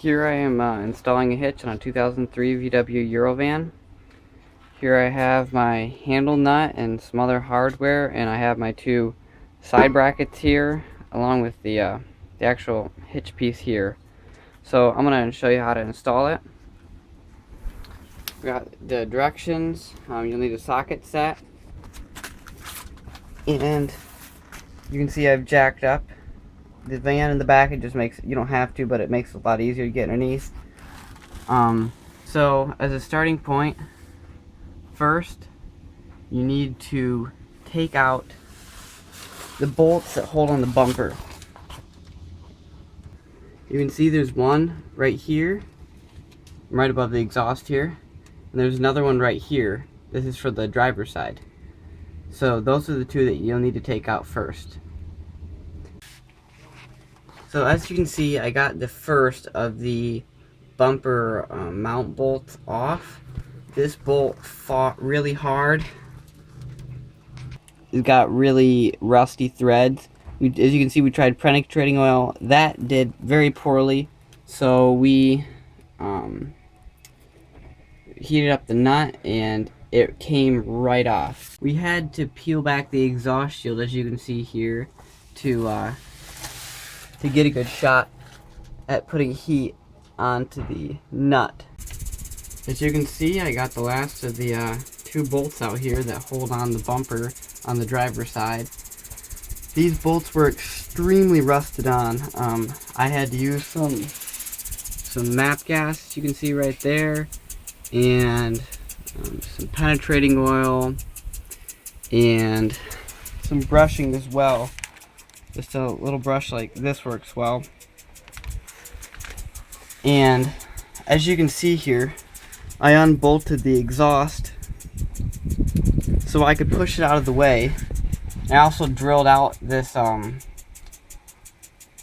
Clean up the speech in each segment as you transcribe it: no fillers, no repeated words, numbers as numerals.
Here I am installing a hitch on a 2003 VW Eurovan. Here I have my handle nut and some other hardware, and I have my two side brackets here along with the actual hitch piece here. So I'm going to show you how to install it. We got the directions. You'll need a socket set, and you can see I've jacked up the van in the back. It just makes, you don't have to, but it makes it a lot easier to get underneath. So as a starting point, first you need to take out the bolts that hold on the bumper. You can see there's one right here, right above the exhaust here, and there's another one right here. This is for the driver's side. So those are the two that you'll need to take out first. So as you can see, I got the first of the bumper mount bolts off. This bolt fought really hard. It's got really rusty threads. As you can see, we tried penetrating oil. That did very poorly. So we heated up the nut and it came right off. We had to peel back the exhaust shield, as you can see here, to get a good shot at putting heat onto the nut. As you can see, I got the last of the two bolts out here that hold on the bumper on the driver's side. These bolts were extremely rusted on. I had to use some MAP gas, you can see right there, and some penetrating oil, and some brushing as well. Just a little brush like this works well. And as you can see here, I unbolted the exhaust so I could push it out of the way. I also drilled out this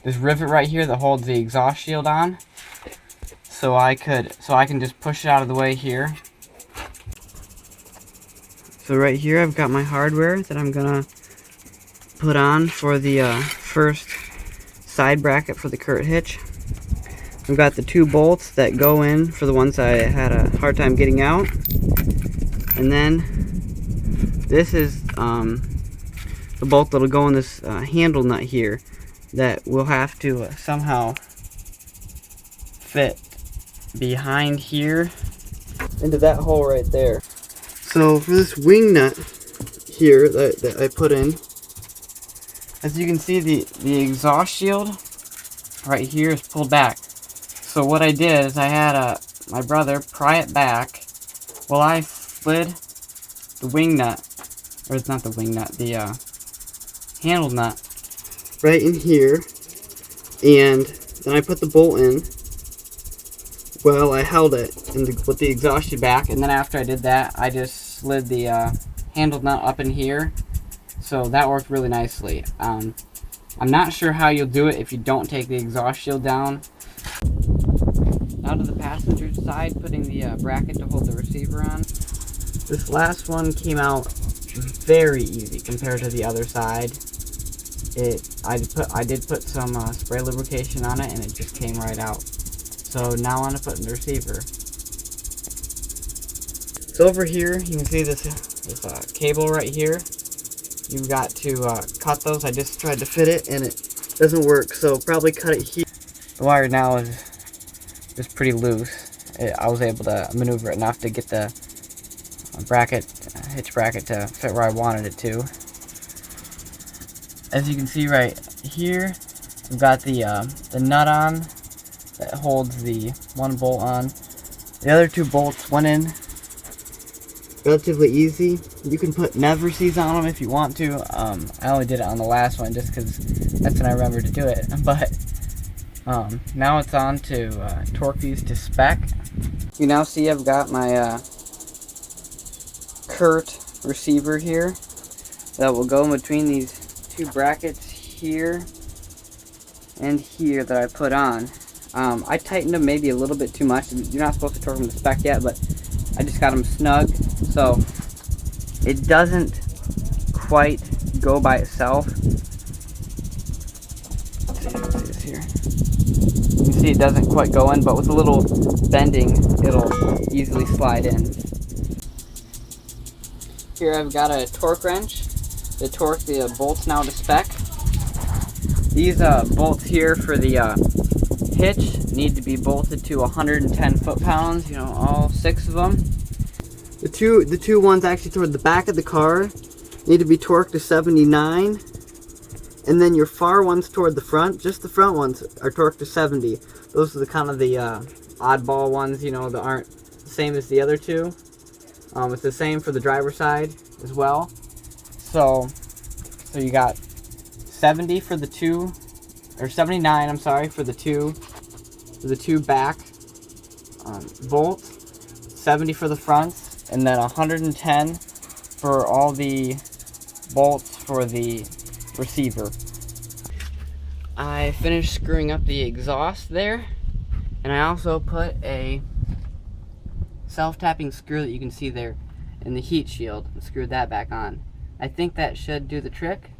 this rivet right here that holds the exhaust shield on, so I can just push it out of the way here. So right here I've got my hardware that I'm gonna put on for the first side bracket for the CURT hitch. I've got the two bolts that go in for the ones I had a hard time getting out, and then this is the bolt that'll go in this handle nut here that will have to somehow fit behind here into that hole right there. So for this wing nut here that I put in, as you can see, the exhaust shield right here is pulled back. So what I did is I had my brother pry it back while I slid the wing nut, or it's not the wing nut, the handle nut right in here, and then I put the bolt in while I held it with the exhaust shield back, and then after I did that, I just slid the handle nut up in here. So that worked really nicely. I'm not sure how you'll do it if you don't take the exhaust shield down. Now to the passenger side, putting the bracket to hold the receiver on. This last one came out very easy compared to the other side. I did put some spray lubrication on it, and it just came right out. So now I'm going to put in the receiver. So over here, you can see this cable right here. You've got to cut those. I just tried to fit it and it doesn't work, so probably cut it here. The wire now is pretty loose. I was able to maneuver it enough to get the hitch bracket to fit where I wanted it to. As you can see right here, we've got the nut on that holds the one bolt on. The other two bolts went in relatively easy. You can put never-sees on them if you want to. I only did it on the last one just because that's when I remembered to do it. But now it's on to torque these to spec. You now see I've got my CURT receiver here that will go in between these two brackets here and here that I put on. I tightened them maybe a little bit too much. You're not supposed to torque them to spec yet, but I just got them snug, so it doesn't quite go by itself. Let's see here. You can see it doesn't quite go in, but with a little bending, it'll easily slide in. Here I've got a torque wrench to torque the bolts now to spec. These bolts here for the hitch need to be bolted to 110 foot-pounds, you know, all 6 of them. The two ones actually toward the back of the car need to be torqued to 79, and then your far ones toward the front, just the front ones, are torqued to 70. Those are the kind of the oddball ones, you know, that aren't the same as the other two. It's the same for the driver's side as well. So you got 70 for the two, or 79, I'm sorry, for the two back bolts, 70 for the fronts, and then 110 for all the bolts for the receiver. I finished screwing up the exhaust there, and I also put a self-tapping screw that you can see there in the heat shield and screwed that back on. I think that should do the trick.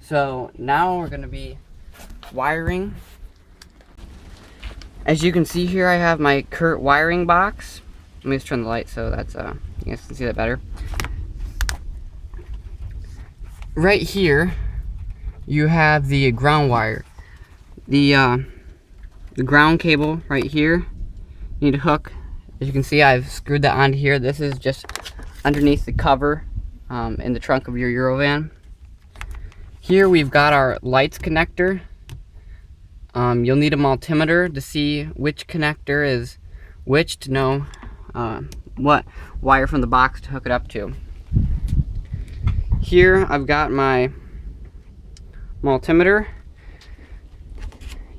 So now we're going to be wiring. As you can see here, I have my CURT wiring box. Let me just turn the light so that's you guys can see that better. Right here you have the ground wire. The ground cable right here, you need to hook. As you can see, I've screwed that onto here. This is just underneath the cover in the trunk of your Eurovan. Here we've got our lights connector. You'll need a multimeter to see which connector is which to know what wire from the box to hook it up to. Here I've got my multimeter.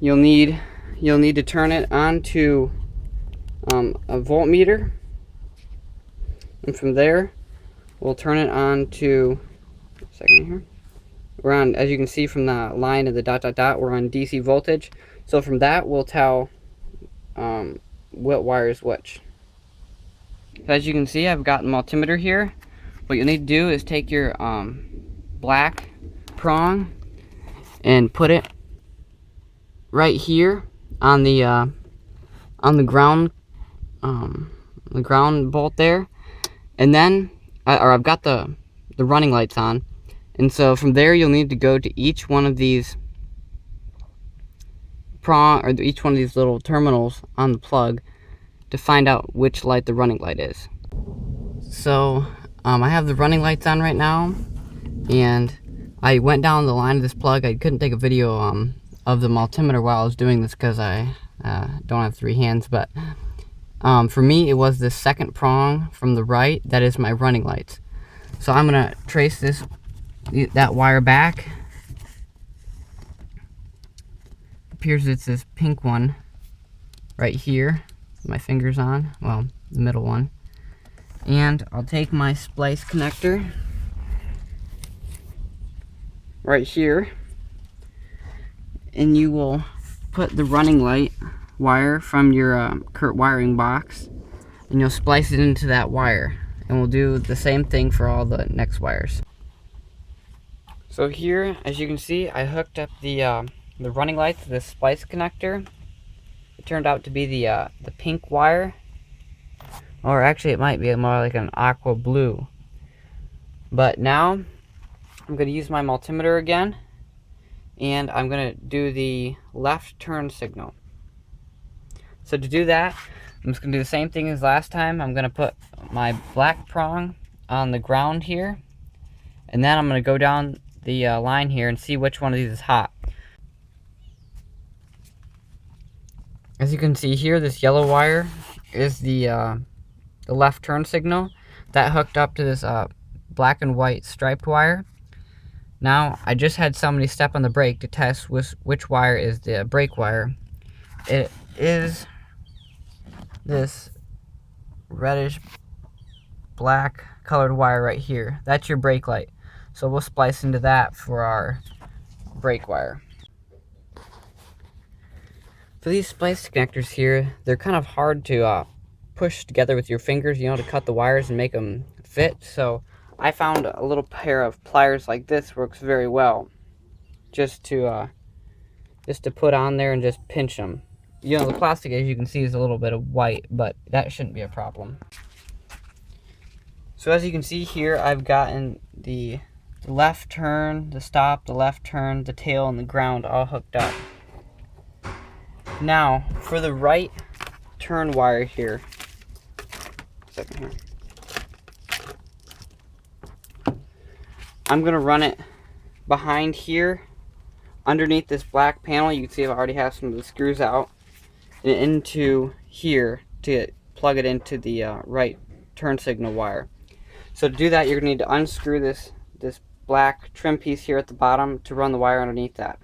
You'll need to turn it on to a voltmeter, and from there we'll turn it on to here. We're on, as you can see from the line of the dot dot dot, we're on DC voltage. So from that we'll tell what wire is which. As you can see, I've got the multimeter here. What you'll need to do is take your black prong and put it right here on the ground bolt there, and then I've got the running lights on, and so from there you'll need to go to each one of these each one of these little terminals on the plug to find out which light the running light is. So I have the running lights on right now, and I went down the line of this plug. I couldn't take a video of the multimeter while I was doing this because I don't have 3 hands, but for me it was the second prong from the right that is my running lights. So I'm gonna trace that wire back. Appears it's this pink one right here, my fingers on, well, the middle one. And I'll take my splice connector right here, and you will put the running light wire from your CURT wiring box, and you'll splice it into that wire, and we'll do the same thing for all the next wires. So here, as you can see, I hooked up the running lights to this splice connector. It turned out to be the pink wire, or actually it might be more like an aqua blue. But now I'm going to use my multimeter again, and I'm going to do the left turn signal. So to do that, I'm just going to do the same thing as last time. I'm going to put my black prong on the ground here, and then I'm going to go down the line here and see which one of these is hot. As you can see here, this yellow wire is the left turn signal. That hooked up to this black and white striped wire. Now, I just had somebody step on the brake to test which wire is the brake wire. It is this reddish black colored wire right here. That's your brake light. So we'll splice into that for our brake wire. For these splice connectors here, they're kind of hard to push together with your fingers, you know, to cut the wires and make them fit. So I found a little pair of pliers like this works very well, just to put on there and just pinch them. you know, the plastic, as you can see, is a little bit of white, but that shouldn't be a problem. So as you can see here, I've gotten the left turn, the stop, the left turn, the tail, and the ground all hooked up. Now, for the right turn wire here, second here, I'm going to run it behind here, underneath this black panel. You can see I already have some of the screws out, and into here to plug it into the right turn signal wire. So to do that, you're going to need to unscrew this black trim piece here at the bottom to run the wire underneath that.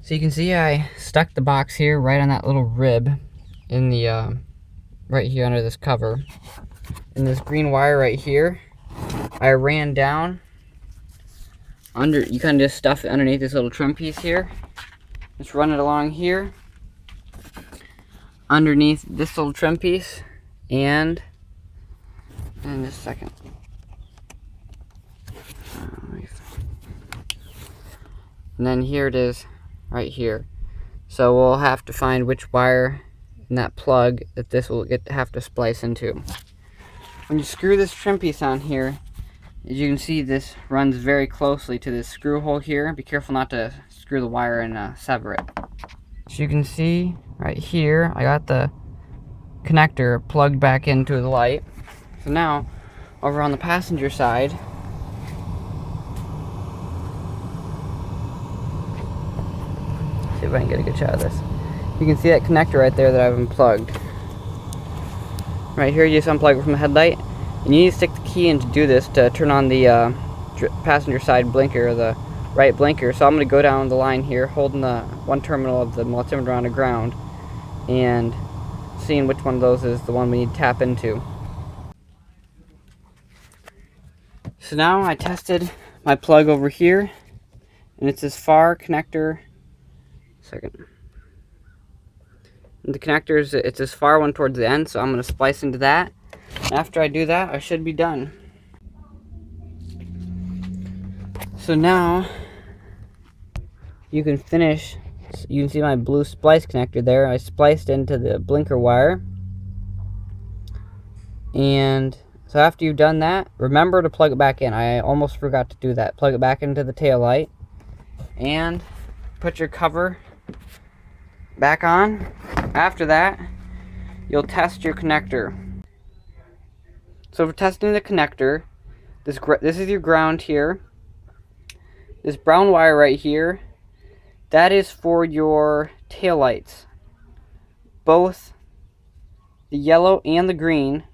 So you can see I stuck the box here right on that little rib in the right here under this cover. And this green wire right here, I ran down under, you kind of just stuff it underneath this little trim piece here. Just run it along here, underneath this little trim piece, and in just a second. And then here it is, right here. So we'll have to find which wire in that plug that this will have to splice into. When you screw this trim piece on here, as you can see, this runs very closely to this screw hole here. Be careful not to screw the wire and sever it. As you can see right here, I got the connector plugged back into the light. So now, over on the passenger side, see if I can get a good shot of this. You can see that connector right there that I've unplugged. Right here, you just unplug it from the headlight. And you need to stick the key in to do this to turn on the passenger side blinker, or the right blinker. So I'm going to go down the line here, holding the one terminal of the multimeter on the ground, and seeing which one of those is the one we need to tap into. So now I tested my plug over here, and it's this far connector. Second. And the connector is, it's this far one towards the end, so I'm going to splice into that. After I do that, I should be done. So now you can finish. You can see my blue splice connector there. I spliced into the blinker wire. And so after you've done that, remember to plug it back in. I almost forgot to do that. Plug it back into the tail light and put your cover back on. After that, you'll test your connector. So for testing the connector, this is your ground here. This brown wire right here, that is for your tail lights. Both the yellow and the green,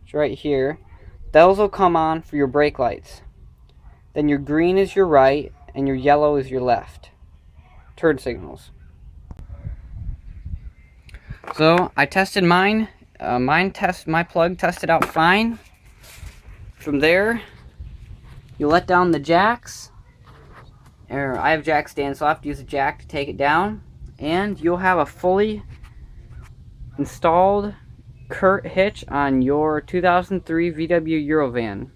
which are right here, those will come on for your brake lights. Then your green is your right, and your yellow is your left. Turn signals. So I tested mine. My plug tested out fine. From there, you let down the jacks. I have jack stands, so I have to use a jack to take it down. And you'll have a fully installed CURT hitch on your 2003 VW Eurovan.